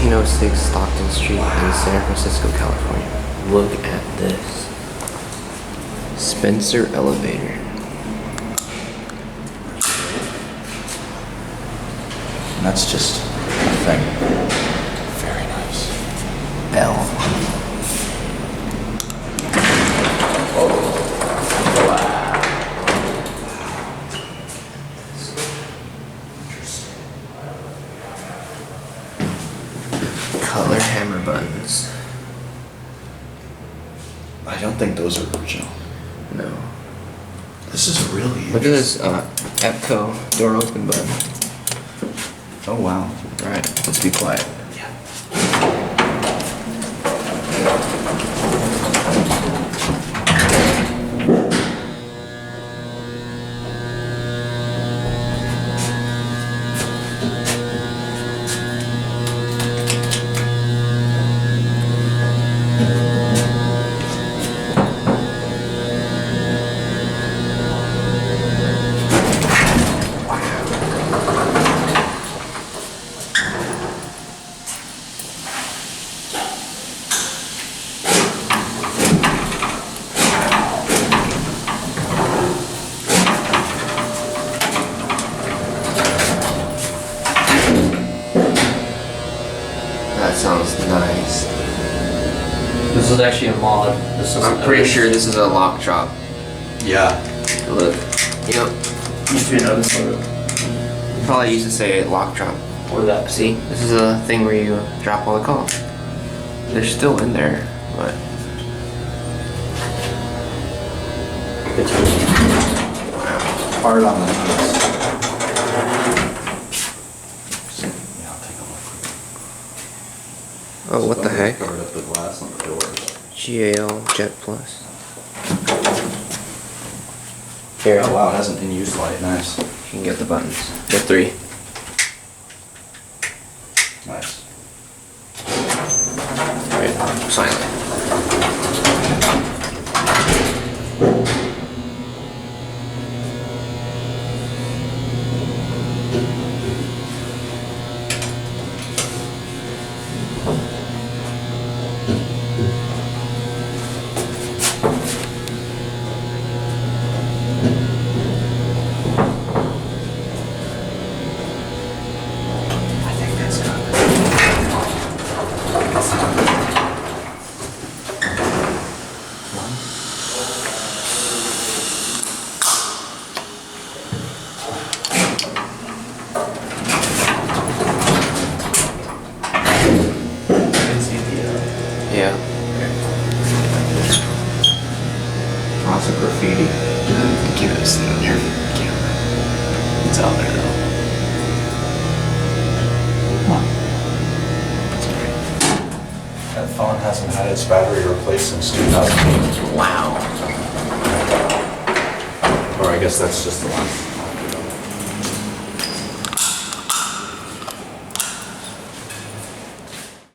1606 Stockton Street in San Francisco, California. Look at this. Spencer Elevator. And that's just a thing. Very nice. Bell. Cutler-Hammer buttons. I don't think those are original. No. This is really Look at this Epco door open button. Oh wow. Alright, let's be quiet. That sounds nice. This is actually a mod. I'm pretty sure this is a lock drop. Yeah. Look. Yep. Used to be another photo. Probably used to say lock drop. Or that. See, this is a thing where you drop all the calls. They're still in there, but It's really Hard on the knees. Yeah, I'll take a look. oh, what the heck? Covered up the glass on the doors. GAL Jet Plus. Here, Oh wow, it has an in-use light. Nice. you can get the buttons. Get 3. Nice. Alright, silent. I think that's good. Yeah. Lots of graffiti. Keep it sitting on your camera. It's out there though. That phone hasn't had its battery replaced since 2008. Wow. Or I guess that's just the one.